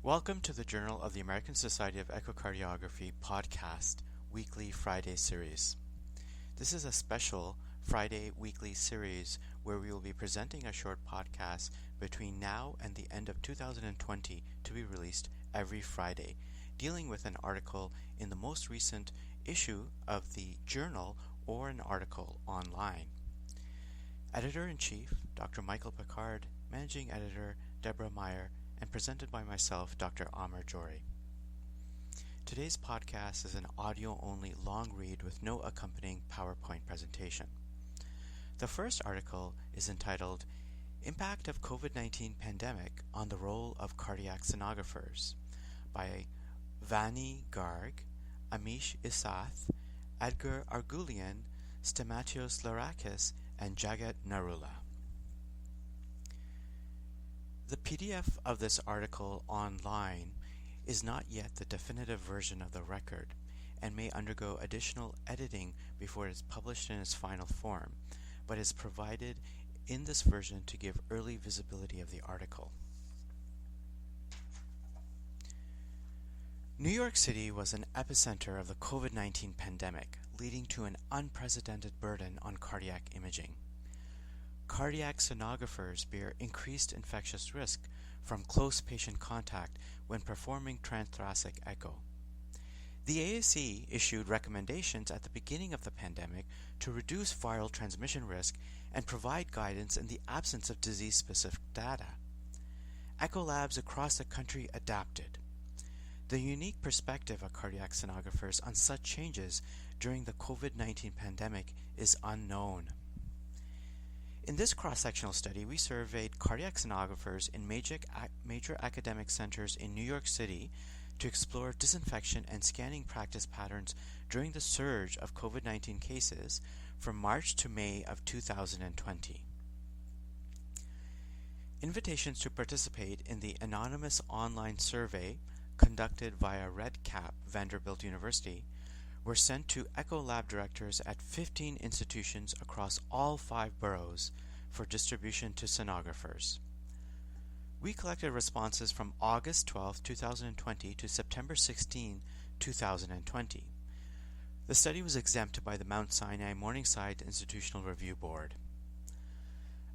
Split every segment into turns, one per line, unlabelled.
Welcome to the Journal of the American Society of Echocardiography podcast weekly Friday series. This is a special Friday weekly series where we will be presenting a short podcast between now and the end of 2020 to be released every Friday, dealing with an article in the most recent issue of the journal or an article online. Editor-in-Chief, Dr. Michael Picard, Managing Editor, Deborah Meyer, and presented by myself, Dr. Amer Johri. Today's podcast is an audio-only long read with no accompanying PowerPoint presentation. The first article is entitled, Impact of COVID-19 Pandemic on the Role of Cardiac Sonographers by Vani Garg, Amish Isath, Edgar Argulian, Stamatios Larakis, and Jagat Narula. The PDF of this article online is not yet the definitive version of the record and may undergo additional editing before it is published in its final form, but is provided in this version to give early visibility of the article. New York City was an epicenter of the COVID-19 pandemic, leading to an unprecedented burden on cardiac imaging. Cardiac sonographers bear increased infectious risk from close patient contact when performing transthoracic echo. The ASE issued recommendations at the beginning of the pandemic to reduce viral transmission risk and provide guidance in the absence of disease-specific data. Echo labs across the country adapted. The unique perspective of cardiac sonographers on such changes during the COVID-19 pandemic is unknown. In this cross-sectional study, we surveyed cardiac sonographers in major academic centers in New York City to explore disinfection and scanning practice patterns during the surge of COVID-19 cases from March to May of 2020. Invitations to participate in the anonymous online survey conducted via RedCap, Vanderbilt University, were sent to Echo Lab directors at 15 institutions across all 5 boroughs for distribution to sonographers. We collected responses from August 12, 2020 to September 16, 2020. The study was exempt by the Mount Sinai Morningside Institutional Review Board.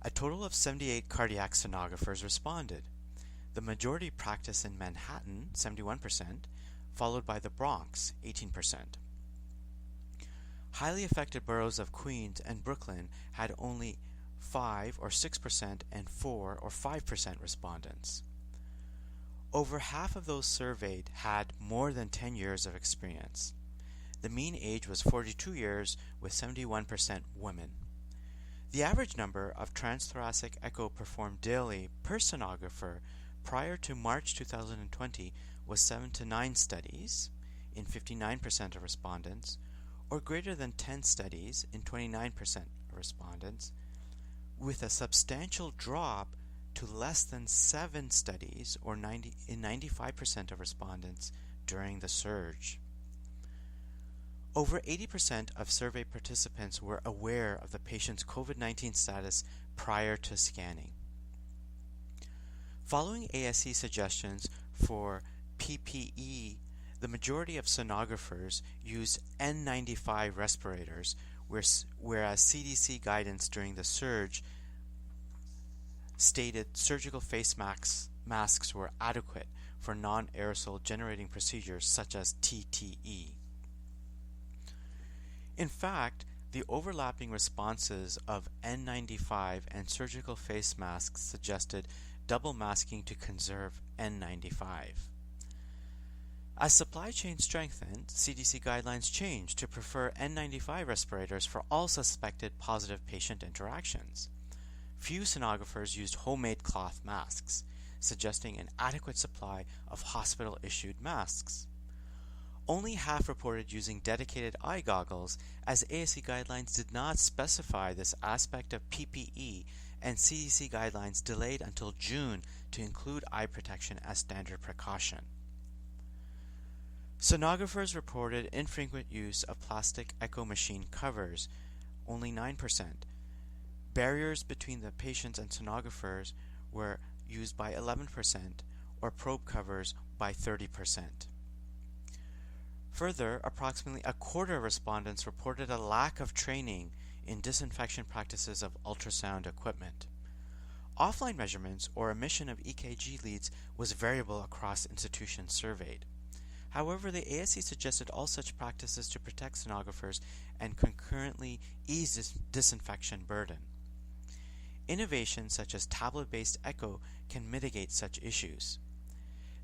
A total of 78 cardiac sonographers responded. The majority practice in Manhattan, 71%, followed by the Bronx, 18%. Highly affected boroughs of Queens and Brooklyn had only 5 or 6% and 4 or 5% respondents. Over half of those surveyed had more than 10 years of experience. The mean age was 42 years with 71% women. The average number of transthoracic echo performed daily per sonographer prior to March 2020 was 7 to 9 studies in 59% of respondents, or greater than 10 studies in 29% of respondents, with a substantial drop to less than 7 studies or 95% of respondents during the surge. Over 80% of survey participants were aware of the patient's COVID-19 status prior to scanning. Following ASE suggestions for PPE, the majority of sonographers used N95 respirators, whereas CDC guidance during the surge stated surgical face masks were adequate for non-aerosol generating procedures such as TTE. In fact, the overlapping responses of N95 and surgical face masks suggested double masking to conserve N95. As supply chain strengthened, CDC guidelines changed to prefer N95 respirators for all suspected positive patient interactions. Few sonographers used homemade cloth masks, suggesting an adequate supply of hospital-issued masks. Only half reported using dedicated eye goggles, as ASE guidelines did not specify this aspect of PPE, and CDC guidelines delayed until June to include eye protection as standard precaution. Sonographers reported infrequent use of plastic echo machine covers, only 9%. Barriers between the patients and sonographers were used by 11%, or probe covers by 30%. Further, approximately a quarter of respondents reported a lack of training in disinfection practices of ultrasound equipment. Offline measurements or emission of EKG leads was variable across institutions surveyed. However, the ASC suggested all such practices to protect sonographers and concurrently ease disinfection burden. Innovations such as tablet-based echo can mitigate such issues.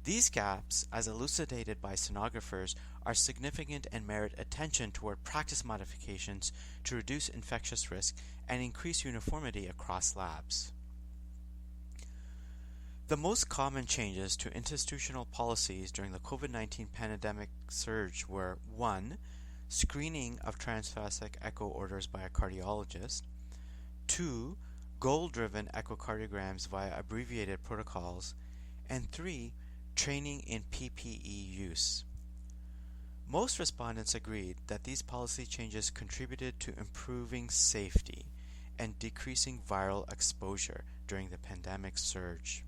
These gaps, as elucidated by sonographers, are significant and merit attention toward practice modifications to reduce infectious risk and increase uniformity across labs. The most common changes to institutional policies during the COVID-19 pandemic surge were 1. Screening of transthoracic echo orders by a cardiologist, 2. Goal-driven echocardiograms via abbreviated protocols, and 3. Training in PPE use. Most respondents agreed that these policy changes contributed to improving safety and decreasing viral exposure during the pandemic surge.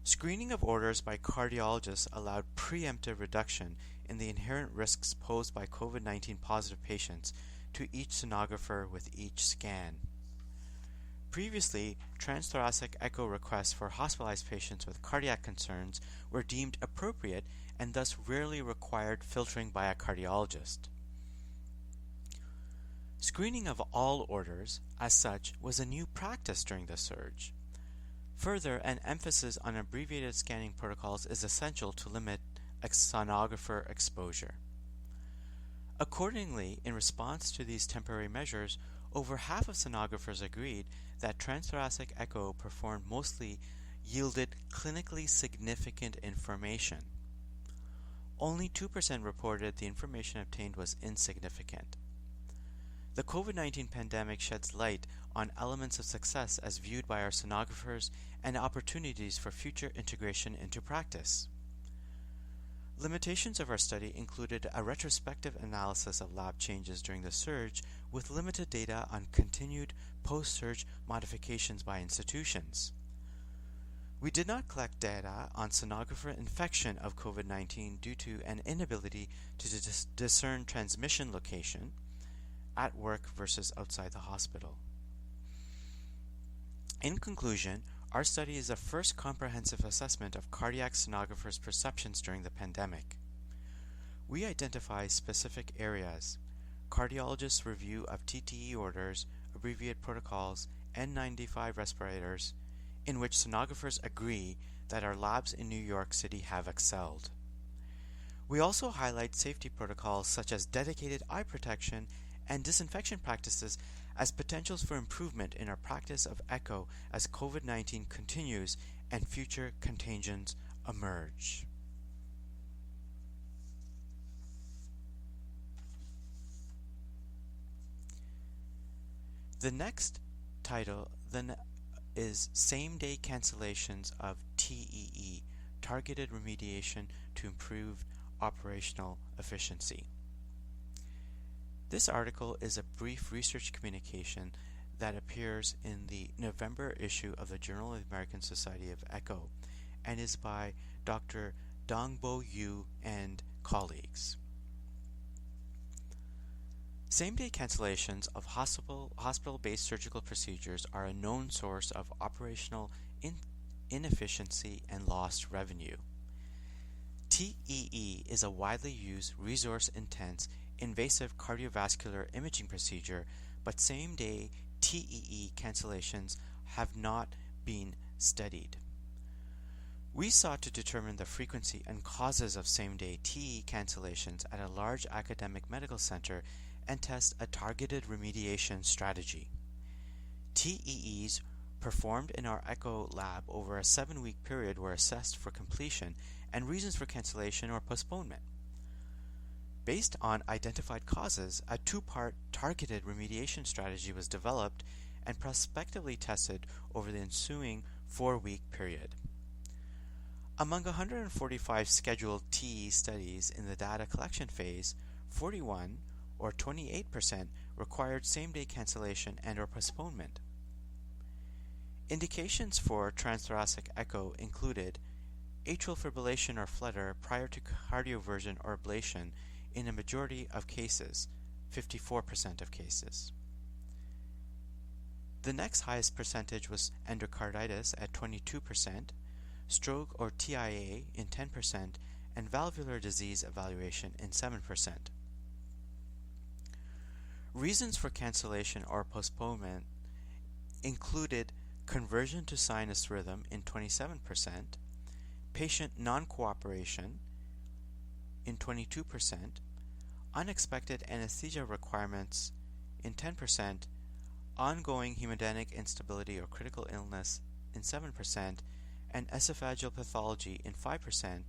Screening of orders by cardiologists allowed preemptive reduction in the inherent risks posed by COVID-19 positive patients to each sonographer with each scan. Previously, transthoracic echo requests for hospitalized patients with cardiac concerns were deemed appropriate and thus rarely required filtering by a cardiologist. Screening of all orders, as such, was a new practice during the surge. Further, an emphasis on abbreviated scanning protocols is essential to limit sonographer exposure. Accordingly, in response to these temporary measures, over half of sonographers agreed that transthoracic echo performed mostly yielded clinically significant information. Only 2% reported the information obtained was insignificant. The COVID-19 pandemic sheds light on elements of success as viewed by our sonographers and opportunities for future integration into practice. Limitations of our study included a retrospective analysis of lab changes during the surge with limited data on continued post-surge modifications by institutions. We did not collect data on sonographer infection of COVID-19 due to an inability to discern transmission location at work versus outside the hospital. In conclusion, our study is the first comprehensive assessment of cardiac sonographers' perceptions during the pandemic. We identify specific areas: cardiologists' review of TTE orders, abbreviated protocols, N95 respirators, in which sonographers agree that our labs in New York City have excelled. We also highlight safety protocols such as dedicated eye protection and disinfection practices as potentials for improvement in our practice of echo as COVID-19 continues and future contagions emerge. The next title then is Same-Day Cancellations of TEE, Targeted Remediation to Improve Operational Efficiency. This article is a brief research communication that appears in the November issue of the Journal of the American Society of Echo and is by Dr. Dongbo Yu and colleagues. Same-day cancellations of hospital-based surgical procedures are a known source of operational inefficiency and lost revenue. TEE is a widely used, resource-intense, invasive cardiovascular imaging procedure, but same-day TEE cancellations have not been studied. We sought to determine the frequency and causes of same-day TEE cancellations at a large academic medical center and test a targeted remediation strategy. TEEs performed in our echo lab over a 7-week period were assessed for completion and reasons for cancellation or postponement. Based on identified causes, a 2-part targeted remediation strategy was developed and prospectively tested over the ensuing 4-week period. Among 145 scheduled TE studies in the data collection phase, 41 or 28% required same-day cancellation and or postponement. Indications for transthoracic echo included atrial fibrillation or flutter prior to cardioversion or ablation in a majority of cases, 54% of cases. The next highest percentage was endocarditis at 22%, stroke or TIA in 10%, and valvular disease evaluation in 7%. Reasons for cancellation or postponement included conversion to sinus rhythm in 27%, patient non-cooperation in 22%, unexpected anesthesia requirements in 10%, ongoing hemodynamic instability or critical illness in 7%, and esophageal pathology in 5%,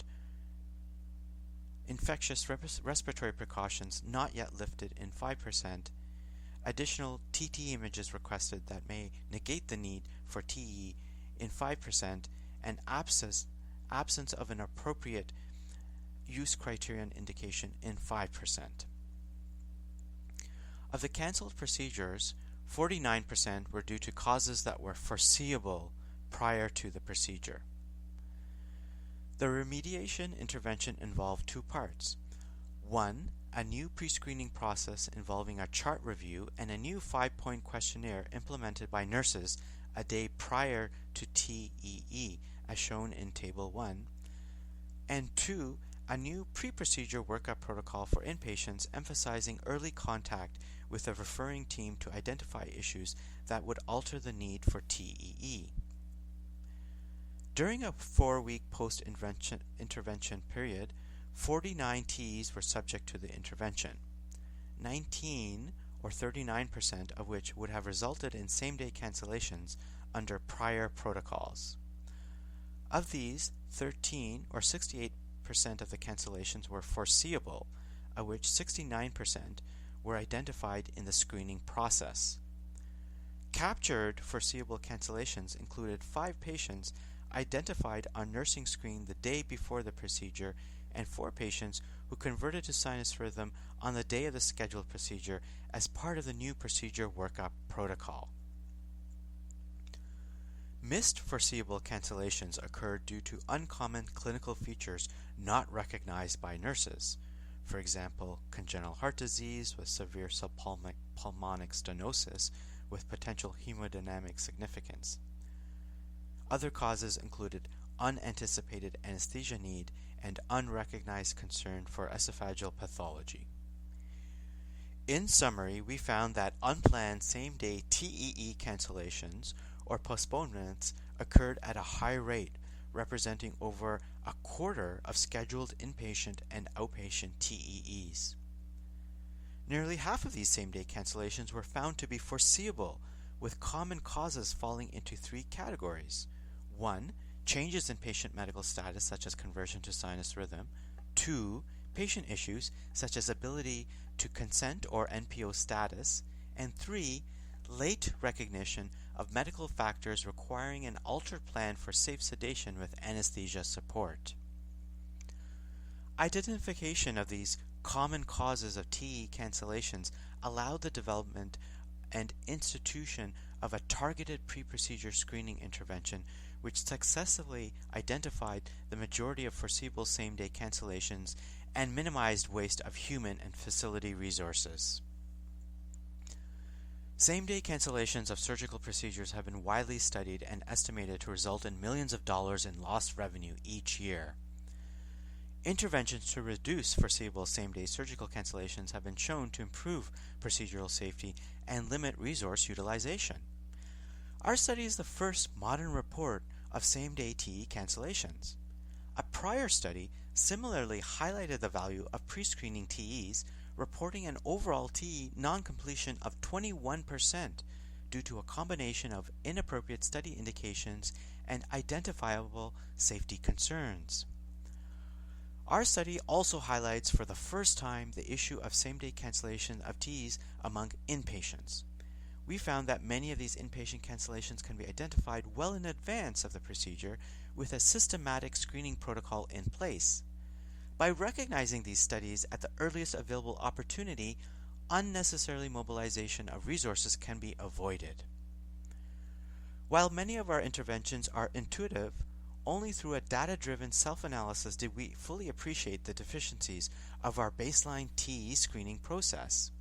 infectious respiratory precautions not yet lifted in 5%, additional TT images requested that may negate the need for TE in 5%, and absence of an appropriate use criterion indication in 5%. Of the cancelled procedures, 49% were due to causes that were foreseeable prior to the procedure. The remediation intervention involved two parts. One, a new pre-screening process involving a chart review and a new 5-point questionnaire implemented by nurses a day prior to TEE, as shown in Table 1. And two, a new pre-procedure workup protocol for inpatients emphasizing early contact with the referring team to identify issues that would alter the need for TEE. During a 4-week post-intervention period, 49 TEs were subject to the intervention, 19 or 39% of which would have resulted in same-day cancellations under prior protocols. Of these, 13 or 68% of the cancellations were foreseeable, of which 69% were identified in the screening process. Captured foreseeable cancellations included 5 patients identified on nursing screen the day before the procedure and 4 patients who converted to sinus rhythm on the day of the scheduled procedure as part of the new procedure workup protocol. Missed foreseeable cancellations occurred due to uncommon clinical features not recognized by nurses. For example, congenital heart disease with severe subpulmonic stenosis with potential hemodynamic significance. Other causes included unanticipated anesthesia need and unrecognized concern for esophageal pathology. In summary, we found that unplanned same-day TEE cancellations or postponements occurred at a high rate, representing over a quarter of scheduled inpatient and outpatient TEEs. Nearly half of these same-day cancellations were found to be foreseeable, with common causes falling into 3 categories. 1. Changes in patient medical status such as conversion to sinus rhythm. 2. Patient issues such as ability to consent or NPO status. And 3. Late recognition of medical factors requiring an altered plan for safe sedation with anesthesia support. Identification of these common causes of TE cancellations allowed the development and institution of a targeted pre-procedure screening intervention which successfully identified the majority of foreseeable same-day cancellations and minimized waste of human and facility resources. Same-day cancellations of surgical procedures have been widely studied and estimated to result in millions of dollars in lost revenue each year. Interventions to reduce foreseeable same-day surgical cancellations have been shown to improve procedural safety and limit resource utilization. Our study is the first modern report of same-day TE cancellations. A prior study similarly highlighted the value of pre-screening TEs, reporting an overall TE non-completion of 21% due to a combination of inappropriate study indications and identifiable safety concerns. Our study also highlights for the first time the issue of same-day cancellation of TEs among inpatients. We found that many of these inpatient cancellations can be identified well in advance of the procedure with a systematic screening protocol in place. By recognizing these studies at the earliest available opportunity, unnecessary mobilization of resources can be avoided. While many of our interventions are intuitive, only through a data-driven self-analysis did we fully appreciate the deficiencies of our baseline TE screening process.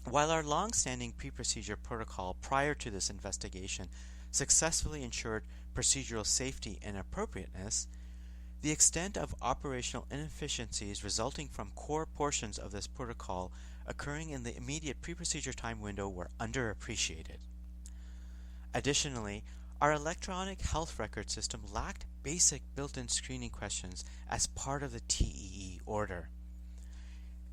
While our long-standing pre-procedure protocol prior to this investigation successfully ensured procedural safety and appropriateness, the extent of operational inefficiencies resulting from core portions of this protocol occurring in the immediate pre-procedure time window were underappreciated. Additionally, our electronic health record system lacked basic built-in screening questions as part of the TEE order.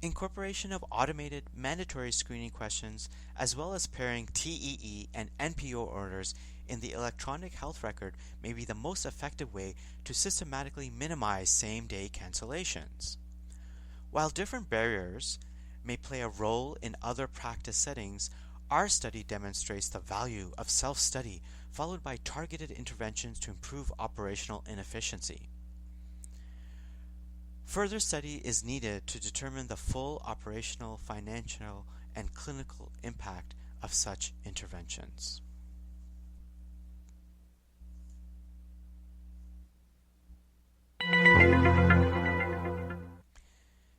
Incorporation of automated mandatory screening questions, as well as pairing TEE and NPO orders in the electronic health record, may be the most effective way to systematically minimize same-day cancellations. While different barriers may play a role in other practice settings, our study demonstrates the value of self-study followed by targeted interventions to improve operational efficiency. Further study is needed to determine the full operational, financial, and clinical impact of such interventions.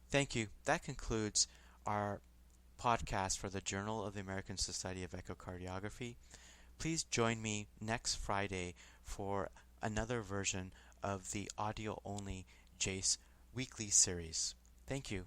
Thank you. That concludes our podcast for the Journal of the American Society of Echocardiography. Please join me next Friday for another version of the audio-only JASE weekly series. Thank you.